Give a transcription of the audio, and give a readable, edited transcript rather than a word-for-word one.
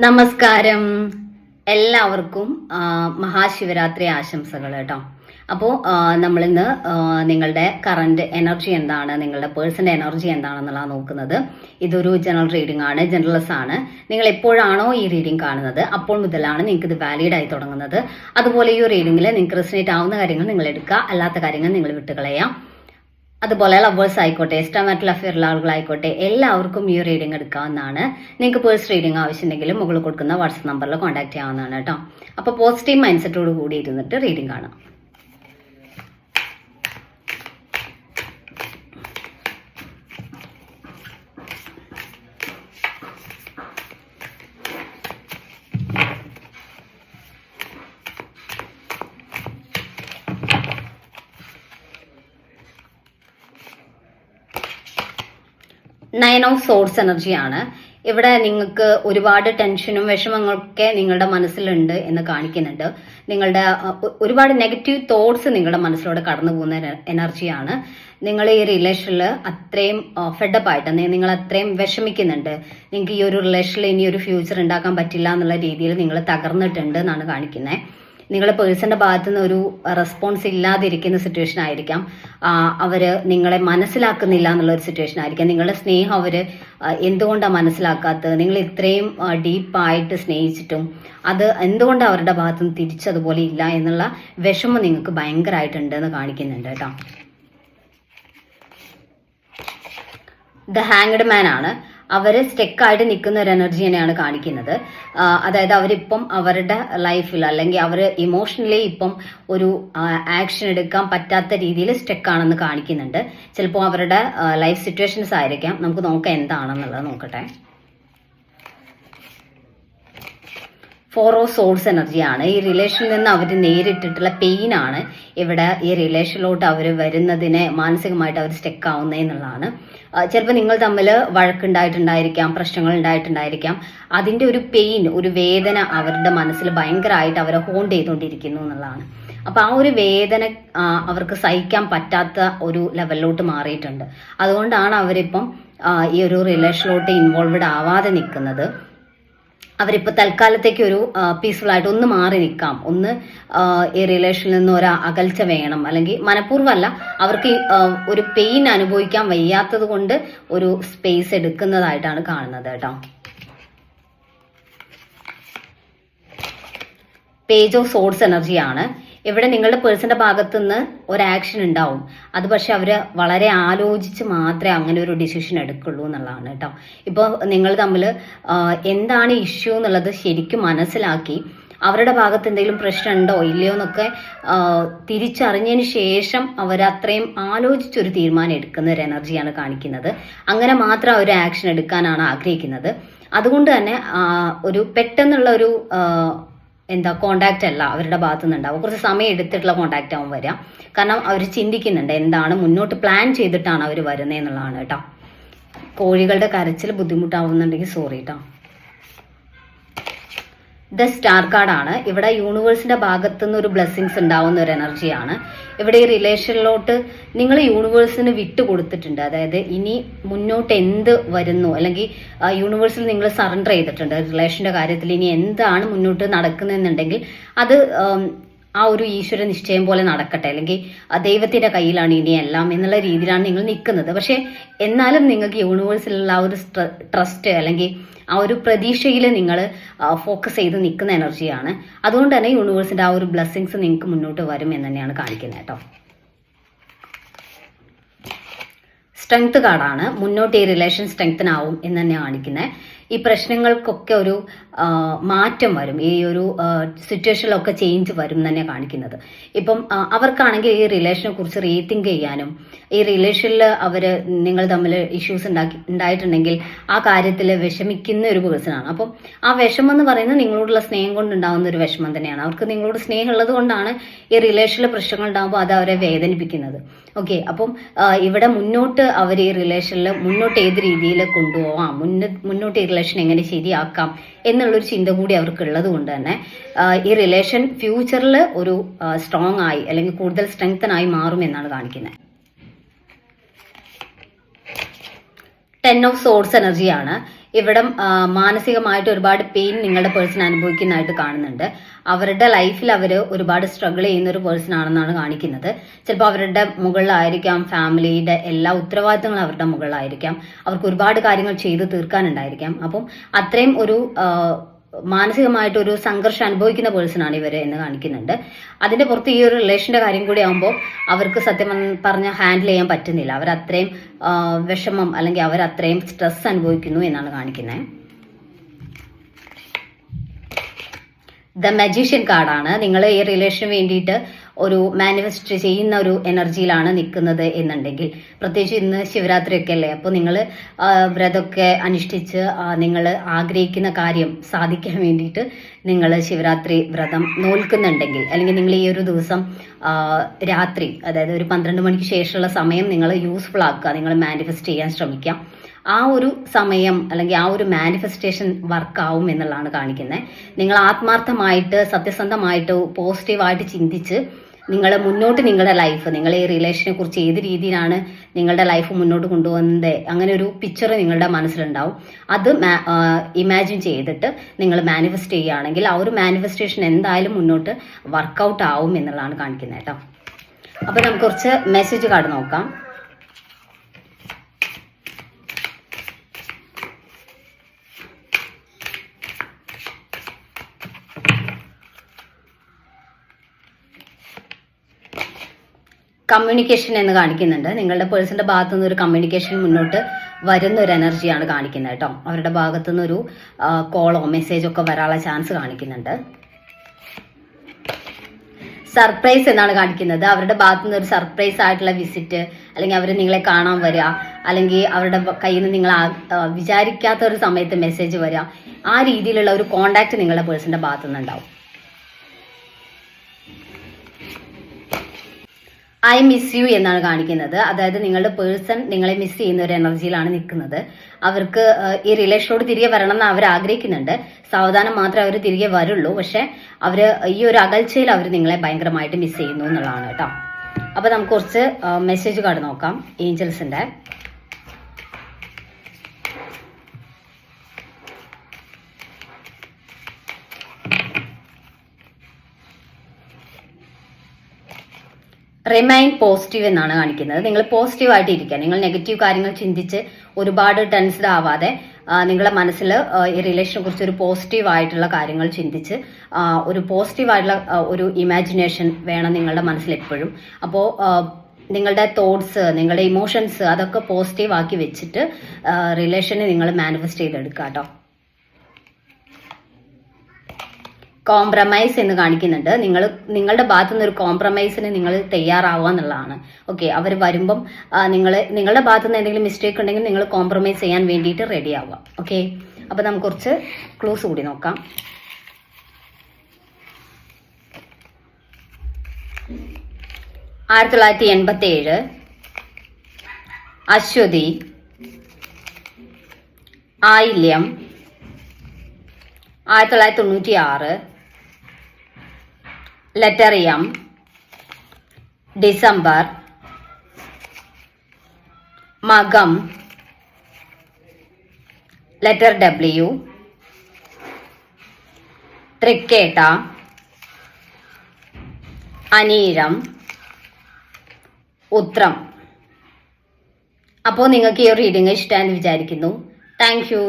നമസ്കാരം. എല്ലാവർക്കും മഹാശിവരാത്രി ആശംസകൾ കേട്ടോ. അപ്പോൾ നമ്മളിന്ന് നിങ്ങളുടെ കറണ്ട് എനർജി എന്താണ്, നിങ്ങളുടെ പേഴ്സന്റെ എനർജി എന്താണെന്നുള്ളത് നോക്കുന്നത്. ഇതൊരു ജനറൽ റീഡിംഗ് ആണ്, ജനറൽസ് ആണ്. നിങ്ങൾ എപ്പോഴാണോ ഈ റീഡിംഗ് കാണുന്നത് അപ്പോൾ മുതലാണ് നിങ്ങൾക്ക് ഇത് വാലിഡ് ആയി തുടങ്ങുന്നത്. അതുപോലെ ഈ റീഡിംഗിൽ നിങ്ങൾക്ക് റെസനേറ്റ് ആവുന്ന കാര്യങ്ങൾ നിങ്ങൾ എടുക്കുക, അല്ലാത്ത കാര്യങ്ങൾ നിങ്ങൾ വിട്ടുകളയാം. അതുപോലെ ലവേഴ്സ് ആയിക്കോട്ടെ, എക്സ്ട്രാമാരിറ്റൽ അഫെയറുള്ള ആളുകളായിക്കോട്ടെ, എല്ലാവർക്കും ഈ റീഡിംഗ് എടുക്കാവുന്നതാണ്. നിങ്ങൾക്ക് പേഴ്സ് റീഡിംഗ് ആവശ്യമുണ്ടെങ്കിലും മുകളിൽ കൊടുക്കുന്ന വാട്സ്ആപ്പ് നമ്പറിൽ കോൺടാക്ട് ചെയ്യാവുന്നതാണ് കേട്ടോ. അപ്പോൾ പോസിറ്റീവ് മൈൻഡ് സെറ്റോട് കൂടി ഇരുന്നിട്ട് റീഡിംഗ് കാണാം. നയൻ ഓഫ് സോഴ്സ് എനർജിയാണ്. ഇവിടെ നിങ്ങൾക്ക് ഒരുപാട് ടെൻഷനും വിഷമങ്ങളൊക്കെ നിങ്ങളുടെ മനസ്സിലുണ്ട് എന്ന് കാണിക്കുന്നുണ്ട്. നിങ്ങളുടെ ഒരുപാട് നെഗറ്റീവ് തോട്ട്സ് നിങ്ങളുടെ മനസ്സിലൂടെ കടന്നു പോകുന്ന എനർജിയാണ്. നിങ്ങൾ ഈ റിലേഷനിൽ അത്രയും ഫെഡപ്പ് ആയിട്ട് നിങ്ങൾ അത്രയും വിഷമിക്കുന്നുണ്ട്. നിങ്ങൾക്ക് ഈ ഒരു റിലേഷനിൽ ഇനി ഒരു ഫ്യൂച്ചർ ഉണ്ടാക്കാൻ പറ്റില്ല എന്നുള്ള രീതിയിൽ നിങ്ങൾ തകർന്നിട്ടുണ്ട് എന്നാണ് കാണിക്കുന്നത്. നിങ്ങളുടെ പേഴ്സന്റെ ഭാഗത്തു നിന്ന് ഒരു റെസ്പോൺസ് ഇല്ലാതിരിക്കുന്ന സിറ്റുവേഷൻ ആയിരിക്കാം. അവര് നിങ്ങളെ മനസ്സിലാക്കുന്നില്ല എന്നുള്ള ഒരു സിറ്റുവേഷൻ ആയിരിക്കാം. നിങ്ങളുടെ സ്നേഹം അവര് എന്തുകൊണ്ടാണ് മനസ്സിലാക്കാത്തത്, നിങ്ങൾ ഇത്രയും ഡീപ്പായിട്ട് സ്നേഹിച്ചിട്ടും അത് എന്തുകൊണ്ട് അവരുടെ ഭാഗത്തു നിന്ന് തിരിച്ചതുപോലെ ഇല്ല എന്നുള്ള വിഷമം നിങ്ങൾക്ക് ഭയങ്കരമായിട്ടുണ്ട് എന്ന് കാണിക്കുന്നുണ്ട് കേട്ടോ. ദ ഹാങ്ഡ് മാൻ ആണ്. അവര് സ്റ്റെക്കായിട്ട് നിൽക്കുന്ന ഒരു എനർജി തന്നെയാണ് കാണിക്കുന്നത്. അതായത് അവരിപ്പം അവരുടെ ലൈഫിൽ അല്ലെങ്കിൽ അവർ ഇമോഷണലി ഇപ്പം ഒരു ആക്ഷൻ എടുക്കാൻ പറ്റാത്ത രീതിയിൽ സ്റ്റെക്കാണെന്ന് കാണിക്കുന്നുണ്ട്. ചിലപ്പോൾ അവരുടെ ലൈഫ് സിറ്റുവേഷൻസ് ആയിരിക്കാം. നമുക്ക് നോക്കാം എന്താണെന്നുള്ളത് നോക്കട്ടെ. ഫോർ ഓഫ് സോഴ്സ് എനർജിയാണ്. ഈ റിലേഷനിൽ നിന്ന് അവർ നേരിട്ടിട്ടുള്ള പെയിൻ ആണ് ഇവിടെ ഈ റിലേഷനിലോട്ട് അവർ വരുന്നതിനെ മാനസികമായിട്ട് അവർ സ്റ്റെക്ക് ആവുന്നതെന്നുള്ളതാണ്. ചിലപ്പോൾ നിങ്ങൾ തമ്മിൽ വഴക്കുണ്ടായിട്ടുണ്ടായിരിക്കാം, പ്രശ്നങ്ങൾ ഉണ്ടായിട്ടുണ്ടായിരിക്കാം. അതിന്റെ ഒരു പെയിൻ, ഒരു വേദന അവരുടെ മനസ്സിൽ ഭയങ്കരമായിട്ട് അവരെ ഹോണ്ട് ചെയ്തുകൊണ്ടിരിക്കുന്നു എന്നുള്ളതാണ്. അപ്പൊ ആ ഒരു വേദന അവർക്ക് സഹിക്കാൻ പറ്റാത്ത ഒരു ലെവലിലോട്ട് മാറിയിട്ടുണ്ട്. അതുകൊണ്ടാണ് അവരിപ്പം ഈ ഒരു റിലേഷനിലോട്ട് ഇൻവോൾവഡ് ആവാതെ നിൽക്കുന്നത്. അവരിപ്പോ തൽക്കാലത്തേക്ക് ഒരു പീസ്ഫുൾ ആയിട്ട് ഒന്ന് മാറി നിൽക്കാം, ഒന്ന് ഈ റിലേഷനിൽ നിന്ന് ഒരു അകൽച്ച വേണം, അല്ലെങ്കിൽ മനഃപൂർവ്വമല്ല, അവർക്ക് ഒരു പെയിൻ അനുഭവിക്കാൻ വയ്യാത്തത് കൊണ്ട് ഒരു സ്പേസ് എടുക്കുന്നതായിട്ടാണ് കാണുന്നത് കേട്ടോ. പേജ് ഓഫ് സോഴ്സ് എനർജിയാണ്. ഇവിടെ നിങ്ങളുടെ പേഴ്സന്റെ ഭാഗത്തു നിന്ന് ഒരു ആക്ഷൻ ഉണ്ടാവും. അത് പക്ഷെ അവര് വളരെ ആലോചിച്ച് മാത്രമേ അങ്ങനെ ഒരു ഡിസിഷൻ എടുക്കുള്ളൂ എന്നുള്ളതാണ് കേട്ടോ. ഇപ്പോൾ നിങ്ങൾ തമ്മിൽ എന്താണ് ഇഷ്യൂ എന്നുള്ളത് ശരിക്കും മനസ്സിലാക്കി അവരുടെ ഭാഗത്ത് എന്തെങ്കിലും പ്രശ്നം ഉണ്ടോ ഇല്ലയോ എന്നൊക്കെ തിരിച്ചറിഞ്ഞതിന് ശേഷം അവർ അത്രയും ആലോചിച്ചൊരു തീരുമാനം എടുക്കുന്ന ഒരു എനർജിയാണ് കാണിക്കുന്നത്. അങ്ങനെ മാത്രം അവർ ആക്ഷൻ എടുക്കാനാണ് ആഗ്രഹിക്കുന്നത്. അതുകൊണ്ട് തന്നെ ഒരു പെട്ടെന്നുള്ള ഒരു കോണ്ടാക്ട് അല്ല അവരുടെ ഭാഗത്തു നിന്നുണ്ടാവും. കുറച്ച് സമയം എടുത്തിട്ടുള്ള കോണ്ടാക്ട് ആവും വരിക. കാരണം അവർ ചിന്തിക്കുന്നുണ്ട് എന്താണ് മുന്നോട്ട് പ്ലാൻ ചെയ്തിട്ടാണ് അവർ വരുന്നത് എന്നുള്ളതാണ് കേട്ടോ. കോഴികളുടെ കരച്ചിൽ ബുദ്ധിമുട്ടാവുന്നുണ്ടെങ്കിൽ സോറി കേട്ടോ. ദ സ്റ്റാർ കാർഡാണ്. ഇവിടെ യൂണിവേഴ്സിന്റെ ഭാഗത്തുനിന്ന് ഒരു ബ്ലെസ്സിങ്സ് ഉണ്ടാവുന്ന ഒരു എനർജിയാണ്. ഇവിടെ ഈ റിലേഷനിലോട്ട് നിങ്ങൾ യൂണിവേഴ്സിന് വിട്ടുകൊടുത്തിട്ടുണ്ട്. അതായത് ഇനി മുന്നോട്ട് എന്ത് വരുന്നു, അല്ലെങ്കിൽ യൂണിവേഴ്സിൽ നിങ്ങൾ സറണ്ടർ ചെയ്തിട്ടുണ്ട്. റിലേഷന്റെ കാര്യത്തിൽ ഇനി എന്താണ് മുന്നോട്ട് നടക്കുന്നതെന്നുണ്ടെങ്കിൽ അത് ആ ഒരു ഈശ്വര നിശ്ചയം പോലെ നടക്കട്ടെ, അല്ലെങ്കിൽ ദൈവത്തിന്റെ കയ്യിലാണ് ഇനി എല്ലാം എന്നുള്ള രീതിയിലാണ് നിങ്ങൾ നിൽക്കുന്നത്. പക്ഷെ എന്നാലും നിങ്ങൾക്ക് യൂണിവേഴ്സിലുള്ള ആ ഒരു ട്രസ്റ്റ് അല്ലെങ്കിൽ ആ ഒരു പ്രതീക്ഷയിൽ നിങ്ങൾ ഫോക്കസ് ചെയ്ത് നിൽക്കുന്ന എനർജിയാണ്. അതുകൊണ്ട് തന്നെ യൂണിവേഴ്സിന്റെ ആ ഒരു ബ്ലെസ്സിങ്സ് നിങ്ങൾക്ക് മുന്നോട്ട് വരും എന്ന് തന്നെയാണ് കാണിക്കുന്നത് കേട്ടോ. സ്ട്രെങ്ത് കാർഡാണ്. മുന്നോട്ട് ഈ റിലേഷൻ സ്ട്രെങ്തനാവും എന്ന് തന്നെയാണ് കാണിക്കുന്നത്. ഈ പ്രശ്നങ്ങൾക്കൊക്കെ ഒരു മാറ്റം വരും, ഈ ഒരു സിറ്റുവേഷനിലൊക്കെ ചേഞ്ച് വരും എന്ന് തന്നെ കാണിക്കുന്നത്. ഇപ്പം അവർക്കാണെങ്കിൽ ഈ റിലേഷനെ കുറിച്ച് റീതിങ്ക് ചെയ്യാനും, ഈ റിലേഷനിൽ നിങ്ങൾ തമ്മിൽ ഇഷ്യൂസ് ഉണ്ടായിട്ടുണ്ടെങ്കിൽ ആ കാര്യത്തിൽ വിഷമിക്കുന്ന ഒരു പേഴ്സണാണ്. അപ്പം ആ വിഷമം എന്ന് പറയുന്നത് നിങ്ങളോടുള്ള സ്നേഹം കൊണ്ടുണ്ടാകുന്ന ഒരു വിഷമം തന്നെയാണ്. അവർക്ക് നിങ്ങളോട് സ്നേഹം ഉള്ളത് കൊണ്ടാണ് ഈ റിലേഷനിൽ പ്രശ്നങ്ങൾ ഉണ്ടാകുമ്പോൾ അത് അവരെ വേദനിപ്പിക്കുന്നത്. ഓക്കെ, അപ്പം ഇവിടെ മുന്നോട്ട് അവർ ഈ റിലേഷനിൽ മുന്നോട്ട് ഏത് രീതിയിൽ കൊണ്ടുപോകാം, മുന്നോട്ട് ഈ റിലേഷൻ എങ്ങനെ ശരിയാക്കാം എന്നുള്ളൊരു ചിന്ത കൂടി അവർക്ക് ഉള്ളത് കൊണ്ട് തന്നെ ഈ റിലേഷൻ ഫ്യൂച്ചറിൽ ഒരു സ്ട്രോങ് ആയി അല്ലെങ്കിൽ കൂടുതൽ സ്ട്രെങ്തനായി മാറും എന്നാണ് കാണിക്കുന്നത്. 10 ഓഫ് സോഴ്സ് എനർജിയാണ്. ഇവിടെ മാനസികമായിട്ട് ഒരുപാട് പെയിൻ നിങ്ങളുടെ പേഴ്സൺ അനുഭവിക്കുന്നതായിട്ട് കാണുന്നുണ്ട്. അവരുടെ ലൈഫിൽ അവർ ഒരുപാട് സ്ട്രഗിൾ ചെയ്യുന്ന ഒരു പേഴ്സൺ ആണെന്നാണ് കാണിക്കുന്നത്. ചിലപ്പോൾ അവരുടെ മുകളിലായിരിക്കാം ഫാമിലിയുടെ എല്ലാ ഉത്തരവാദിത്തങ്ങളും അവരുടെ മുകളിലായിരിക്കാം. അവർക്ക് ഒരുപാട് കാര്യങ്ങൾ ചെയ്തു തീർക്കാനുണ്ടായിരിക്കാം. അപ്പം അത്രയും ഒരു മാനസികമായിട്ട് ഒരു സംഘർഷം അനുഭവിക്കുന്ന പേഴ്സൺ ആണ് ഇവർ എന്ന് കാണിക്കുന്നുണ്ട്. അതിന്റെ പുറത്ത് ഈ ഒരു റിലേഷന്റെ കാര്യം കൂടി ആകുമ്പോൾ അവർക്ക് സത്യം പറഞ്ഞ ഹാൻഡിൽ ചെയ്യാൻ പറ്റുന്നില്ല. അവർ അത്രയും വിഷമം അല്ലെങ്കിൽ അവർ അത്രയും സ്ട്രെസ് അനുഭവിക്കുന്നു എന്നാണ് കാണിക്കുന്നത്. ദ മജീഷ്യൻ കാർഡാണ്. നിങ്ങൾ ഈ റിലേഷന് വേണ്ടിയിട്ട് ഒരു മാനിഫെസ്റ്റ് ചെയ്യുന്ന ഒരു എനർജിയിലാണ് നിൽക്കുന്നത് എന്നുണ്ടെങ്കിൽ, പ്രത്യേകിച്ച് ഇന്ന് ശിവരാത്രി ഒക്കെ അല്ലേ, അപ്പോൾ നിങ്ങൾ വ്രതമൊക്കെ അനുഷ്ഠിച്ച് നിങ്ങൾ ആഗ്രഹിക്കുന്ന കാര്യം സാധിക്കാൻ വേണ്ടിയിട്ട് നിങ്ങൾ ശിവരാത്രി വ്രതം നോൽക്കുന്നുണ്ടെങ്കിൽ, അല്ലെങ്കിൽ നിങ്ങൾ ഈ ഒരു ദിവസം രാത്രി, അതായത് ഒരു 12 മണിക്ക് ശേഷമുള്ള സമയം നിങ്ങൾ യൂസ്ഫുൾ ആക്കുക, നിങ്ങൾ മാനിഫെസ്റ്റ് ചെയ്യാൻ ശ്രമിക്കാം. ആ ഒരു സമയം അല്ലെങ്കിൽ ആ ഒരു മാനിഫെസ്റ്റേഷൻ വർക്കാവും എന്നുള്ളതാണ് കാണിക്കുന്നത്. നിങ്ങൾ ആത്മാർത്ഥമായിട്ട് സത്യസന്ധമായിട്ട് പോസിറ്റീവായിട്ട് ചിന്തിച്ച് നിങ്ങൾ മുന്നോട്ട് നിങ്ങളുടെ ലൈഫ്, നിങ്ങൾ ഈ റിലേഷനെ കുറിച്ച് ഏത് രീതിയിലാണ് നിങ്ങളുടെ ലൈഫ് മുന്നോട്ട് കൊണ്ടുപോകുന്നത്, അങ്ങനെ ഒരു പിക്ചർ നിങ്ങളുടെ മനസ്സിലുണ്ടാവും. അത് ഇമാജിൻ ചെയ്തിട്ട് നിങ്ങൾ മാനിഫെസ്റ്റ് ചെയ്യുകയാണെങ്കിൽ ആ ഒരു മാനിഫെസ്റ്റേഷൻ എന്തായാലും മുന്നോട്ട് വർക്കൗട്ട് ആവും എന്നുള്ളതാണ് കാണിക്കുന്നത് കേട്ടോ. അപ്പോൾ നമുക്ക് കുറച്ച് മെസ്സേജ് കാർഡ് നോക്കാം. കമ്മ്യൂണിക്കേഷൻ എന്ന് കാണിക്കുന്നുണ്ട്. നിങ്ങളുടെ പേഴ്സന്റെ ഭാഗത്തു നിന്ന് ഒരു കമ്മ്യൂണിക്കേഷൻ മുന്നോട്ട് വരുന്ന ഒരു എനർജിയാണ് കാണിക്കുന്നത് കേട്ടോ. അവരുടെ ഭാഗത്തു നിന്ന് ഒരു കോളോ മെസ്സേജോ ഒക്കെ വരാനുള്ള ചാൻസ് കാണിക്കുന്നുണ്ട്. സർപ്രൈസ് എന്നാണ് കാണിക്കുന്നത്. അവരുടെ ഭാഗത്തു നിന്ന് ഒരു സർപ്രൈസ് ആയിട്ടുള്ള വിസിറ്റ്, അല്ലെങ്കിൽ അവർ നിങ്ങളെ കാണാൻ വരിക, അല്ലെങ്കിൽ അവരുടെ കയ്യിൽ നിന്ന് നിങ്ങൾ വിചാരിക്കാത്ത ഒരു സമയത്ത് മെസ്സേജ് വരിക, ആ രീതിയിലുള്ള ഒരു കോണ്ടാക്ട് നിങ്ങളുടെ പേഴ്സന്റെ ഭാഗത്തു നിന്നുണ്ടാവും. ഐ മിസ് യു എന്നാണ് കാണിക്കുന്നത്. അതായത് നിങ്ങളുടെ പേഴ്സൺ നിങ്ങളെ മിസ് ചെയ്യുന്ന ഒരു എനർജിയിലാണ് നിൽക്കുന്നത്. അവർക്ക് ഈ റിലേഷനോട് തിരികെ വരണം എന്ന് അവർ ആഗ്രഹിക്കുന്നുണ്ട്. സാവധാനം മാത്രമേ അവർ തിരികെ വരുള്ളൂ. പക്ഷെ അവർ ഈ ഒരു അകൽച്ചയിൽ അവർ നിങ്ങളെ ഭയങ്കരമായിട്ട് മിസ് ചെയ്യുന്നു എന്നുള്ളതാണ് കേട്ടോ. അപ്പൊ നമുക്ക് കുറച്ച് മെസ്സേജ് കാർഡ് നോക്കാം ഏഞ്ചൽസിന്റെ. റിമൈൻ പോസിറ്റീവ് എന്നാണ് കാണിക്കുന്നത്. നിങ്ങൾ പോസിറ്റീവായിട്ട് ഇരിക്കുക. നിങ്ങൾ നെഗറ്റീവ് കാര്യങ്ങൾ ചിന്തിച്ച് ഒരുപാട് ടെൻസ്ഡ് ആവാതെ നിങ്ങളുടെ മനസ്സിൽ ഈ റിലേഷനെ കുറിച്ച് ഒരു പോസിറ്റീവ് ആയിട്ടുള്ള കാര്യങ്ങൾ ചിന്തിച്ച് ഒരു പോസിറ്റീവ് ആയിട്ടുള്ള ഒരു ഇമാജിനേഷൻ വേണം നിങ്ങളുടെ മനസ്സിൽ എപ്പോഴും. അപ്പോൾ നിങ്ങളുടെ തോട്ട്സ്, നിങ്ങളുടെ ഇമോഷൻസ് അതൊക്കെ പോസിറ്റീവ് ആക്കി വെച്ചിട്ട് റിലേഷനെ നിങ്ങൾ മാനിഫെസ്റ്റ് ചെയ്തെടുക്കുക കേട്ടോ. കോംപ്രമൈസ് എന്ന് കാണിക്കുന്നുണ്ട്. നിങ്ങളുടെ ഭാഗത്തു നിന്ന് ഒരു കോംപ്രമൈസിന് നിങ്ങൾ തയ്യാറാവുക എന്നുള്ളതാണ്. ഓക്കെ, അവർ വരുമ്പം നിങ്ങളുടെ ഭാഗത്തു നിന്ന് എന്തെങ്കിലും മിസ്റ്റേക്ക് ഉണ്ടെങ്കിൽ നിങ്ങൾ കോംപ്രമൈസ് ചെയ്യാൻ വേണ്ടിയിട്ട് റെഡി ആവുക. ഓക്കെ, അപ്പൊ നമുക്ക് കുറച്ച് ക്ലൂസ് കൂടി നോക്കാം. ആയിരത്തി 1987 അശ്വതി, ആയില്യം, 1996 ലെറ്റർ എം, ഡിസംബർ, മകം, ലെറ്റർ ഡബ്ല്യു, തൃക്കേട്ട, അനീഴം, ഉത്രം. അപ്പോൾ നിങ്ങൾക്ക് ഈ ഒരു റീഡിംഗ് ഇഷ്ടമായെന്ന് വിചാരിക്കുന്നു. Thank you.